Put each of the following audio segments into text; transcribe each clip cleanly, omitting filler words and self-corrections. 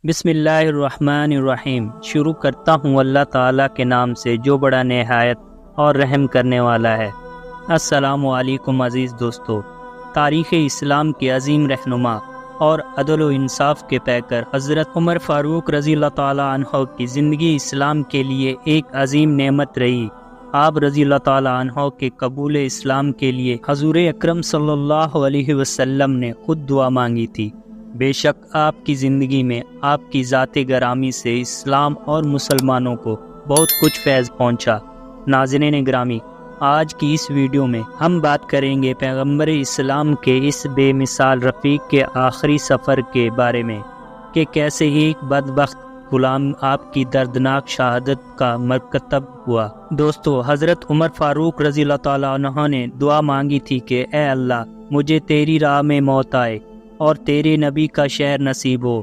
بسم اللہ الرحمن الرحیم۔ شروع کرتا ہوں اللہ تعالیٰ کے نام سے جو بڑا نہایت اور رحم کرنے والا ہے۔ السلام علیکم عزیز دوستو۔ تاریخ اسلام کے عظیم رہنما اور عدل و انصاف کے پیکر حضرت عمر فاروق رضی اللہ تعالیٰ عنہ کی زندگی اسلام کے لیے ایک عظیم نعمت رہی۔ آپ رضی اللہ تعالیٰ عنہ کے قبول اسلام کے لیے حضور اکرم صلی اللہ علیہ وسلم نے خود دعا مانگی تھی۔ بے شک آپ کی زندگی میں آپ کی ذات گرامی سے اسلام اور مسلمانوں کو بہت کچھ فیض پہنچا۔ ناظرین گرامی، آج کی اس ویڈیو میں ہم بات کریں گے پیغمبر اسلام کے اس بے مثال رفیق کے آخری سفر کے بارے میں کہ کیسے ایک بدبخت غلام آپ کی دردناک شہادت کا مرتکب ہوا۔ دوستو، حضرت عمر فاروق رضی اللہ تعالیٰ عنہ نے دعا مانگی تھی کہ اے اللہ، مجھے تیری راہ میں موت آئے اور تیرے نبی کا شہر نصیب ہو۔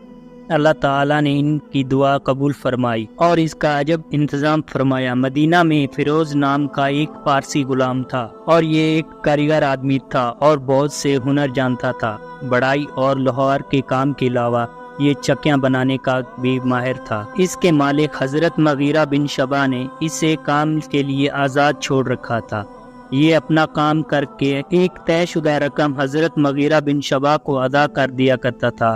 اللہ تعالیٰ نے ان کی دعا قبول فرمائی اور اس کا عجب انتظام فرمایا۔ مدینہ میں فیروز نام کا ایک پارسی غلام تھا اور یہ ایک کاریگر آدمی تھا اور بہت سے ہنر جانتا تھا۔ بڑائی اور لوہار کے کام کے علاوہ یہ چکیاں بنانے کا بھی ماہر تھا۔ اس کے مالک حضرت مغیرہ بن شعبہ نے اسے کام کے لیے آزاد چھوڑ رکھا تھا۔ یہ اپنا کام کر کے ایک طے شدہ رقم حضرت مغیرہ بن شعبہ کو ادا کر دیا کرتا تھا۔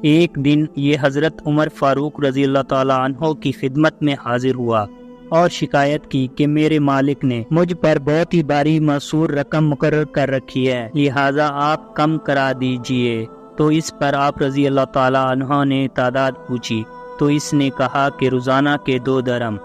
ایک دن یہ حضرت عمر فاروق رضی اللہ تعالیٰ عنہ کی خدمت میں حاضر ہوا اور شکایت کی کہ میرے مالک نے مجھ پر بہت ہی بھاری معصور رقم مقرر کر رکھی ہے، لہٰذا آپ کم کرا دیجئے۔ تو اس پر آپ رضی اللہ تعالیٰ عنہ نے تعداد پوچھی تو اس نے کہا کہ روزانہ کے 2 درہم۔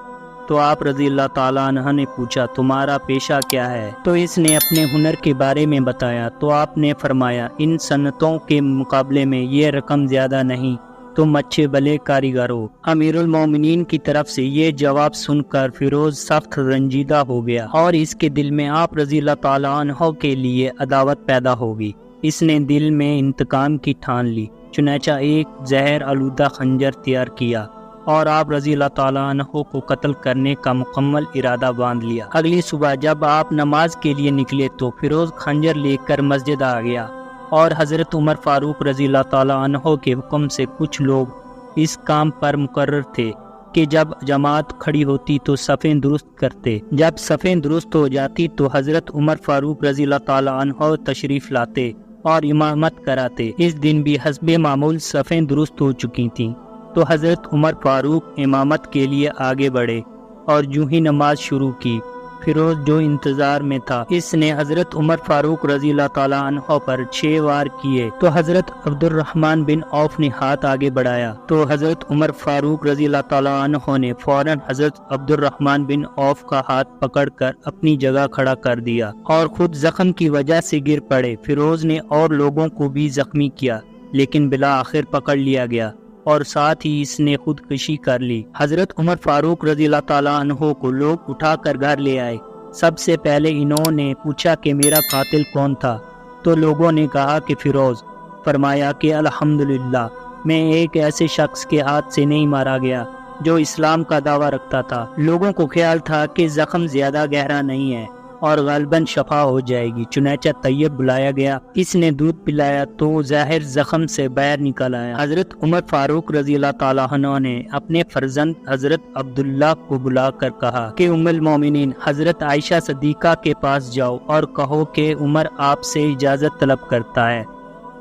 تو آپ رضی اللہ تعالیٰ عنہ نے پوچھا تمہارا پیشہ کیا ہے؟ تو اس نے اپنے ہنر کے بارے میں بتایا تو آپ نے فرمایا ان صنعتوں کے مقابلے میں یہ رقم زیادہ نہیں، تم اچھے بھلے کاریگر ہو۔ امیر المومنین کی طرف سے یہ جواب سن کر فیروز سخت رنجیدہ ہو گیا اور اس کے دل میں آپ رضی اللہ تعالیٰ عنہ کے لیے عداوت پیدا ہوگی۔ اس نے دل میں انتقام کی ٹھان لی، چنانچہ ایک زہر آلودہ خنجر تیار کیا اور آپ رضی اللہ تعالیٰ عنہ کو قتل کرنے کا مکمل ارادہ باندھ لیا۔ اگلی صبح جب آپ نماز کے لیے نکلے تو فیروز خنجر لے کر مسجد آ گیا اور حضرت عمر فاروق رضی اللہ تعالیٰ عنہ کے حکم سے کچھ لوگ اس کام پر مقرر تھے کہ جب جماعت کھڑی ہوتی تو صفیں درست کرتے۔ جب صفیں درست ہو جاتی تو حضرت عمر فاروق رضی اللہ تعالیٰ عنہ تشریف لاتے اور امامت کراتے۔ اس دن بھی حسب معمول صفیں درست ہو چکی تھیں تو حضرت عمر فاروق امامت کے لیے آگے بڑھے اور جو ہی نماز شروع کی، فیروز جو انتظار میں تھا اس نے حضرت عمر فاروق رضی اللہ تعالیٰ عنہ پر 6 وار کیے تو حضرت عبد الرحمن بن عوف نے ہاتھ آگے بڑھایا تو حضرت عمر فاروق رضی اللہ تعالیٰ عنہ نے فوراً حضرت عبد الرحمن بن عوف کا ہاتھ پکڑ کر اپنی جگہ کھڑا کر دیا اور خود زخم کی وجہ سے گر پڑے۔ فیروز نے اور لوگوں کو بھی زخمی کیا لیکن بالآخر پکڑ لیا گیا اور ساتھ ہی اس نے خودکشی کر لی۔ حضرت عمر فاروق رضی اللہ تعالیٰ عنہ کو لوگ اٹھا کر گھر لے آئے۔ سب سے پہلے انہوں نے پوچھا کہ میرا قاتل کون تھا تو لوگوں نے کہا کہ فیروز۔ فرمایا کہ الحمدللہ، میں ایک ایسے شخص کے ہاتھ سے نہیں مارا گیا جو اسلام کا دعویٰ رکھتا تھا۔ لوگوں کو خیال تھا کہ زخم زیادہ گہرا نہیں ہے اور غالباً شفا ہو جائے گی، چنانچہ طیب بلایا گیا۔ اس نے دودھ پلایا تو ظاہر زخم سے باہر نکل آیا۔ حضرت عمر فاروق رضی اللہ تعالیٰ عنہ نے اپنے فرزند حضرت عبداللہ کو بلا کر کہا کہ ام المومنین حضرت عائشہ صدیقہ کے پاس جاؤ اور کہو کہ عمر آپ سے اجازت طلب کرتا ہے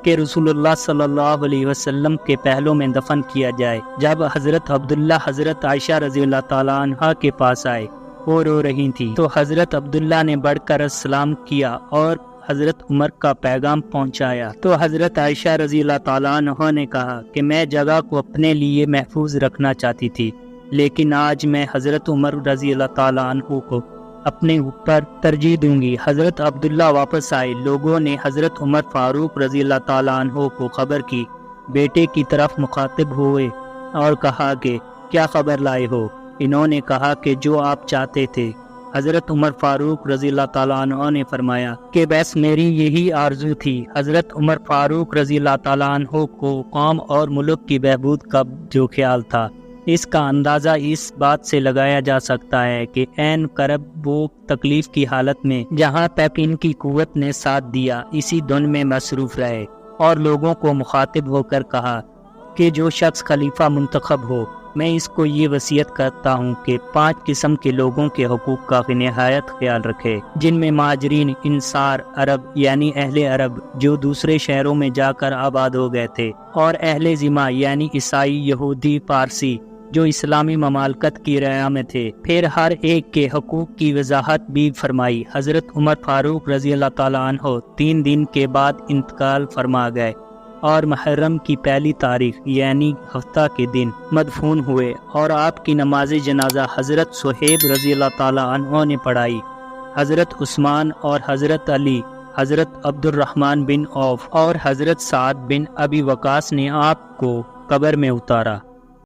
کہ رسول اللہ صلی اللہ علیہ وسلم کے پہلو میں دفن کیا جائے۔ جب حضرت عبداللہ حضرت عائشہ رضی اللہ تعالیٰ عنہ کے پاس آئے، وہ رو رہی تھی تو حضرت عبداللہ نے بڑھ کر السلام کیا اور حضرت عمر کا پیغام پہنچایا۔ تو حضرت عائشہ رضی اللہ تعالیٰ عنہ نے کہا کہ میں جگہ کو اپنے لیے محفوظ رکھنا چاہتی تھی، لیکن آج میں حضرت عمر رضی اللہ تعالیٰ عنہ کو اپنے اوپر ترجیح دوں گی۔ حضرت عبداللہ واپس آئے۔ لوگوں نے حضرت عمر فاروق رضی اللہ تعالیٰ عنہ کو خبر کی، بیٹے کی طرف مخاطب ہوئے اور کہا کہ کیا خبر لائے ہو؟ انہوں نے کہا کہ جو آپ چاہتے تھے۔ حضرت عمر فاروق رضی اللہ تعالیٰ عنہ نے فرمایا کہ بس میری یہی آرزو تھی۔ حضرت عمر فاروق رضی اللہ تعالیٰ عنہ کو قوم اور ملک کی بہبود کا جو خیال تھا، اس کا اندازہ اس بات سے لگایا جا سکتا ہے کہ عین کرب وہ تکلیف کی حالت میں جہاں تک ان کی قوت نے ساتھ دیا اسی دن میں مصروف رہے اور لوگوں کو مخاطب ہو کر کہا کہ جو شخص خلیفہ منتخب ہو میں اس کو یہ وصیت کرتا ہوں کہ 5 قسم کے لوگوں کے حقوق کا نہایت خیال رکھے، جن میں مہاجرین، انصار، عرب یعنی اہل عرب جو دوسرے شہروں میں جا کر آباد ہو گئے تھے، اور اہل ذمہ یعنی عیسائی، یہودی، پارسی جو اسلامی مملکت کی رعایا میں تھے۔ پھر ہر ایک کے حقوق کی وضاحت بھی فرمائی۔ حضرت عمر فاروق رضی اللہ تعالیٰ عنہ 3 دن کے بعد انتقال فرما گئے اور محرم کی پہلی تاریخ یعنی ہفتہ کے دن مدفون ہوئے، اور آپ کی نماز جنازہ حضرت صہیب رضی اللہ تعالیٰ عنہ نے پڑھائی۔ حضرت عثمان اور حضرت علی، حضرت عبد الرحمن بن عوف اور حضرت سعد بن ابی وقاص نے آپ کو قبر میں اتارا۔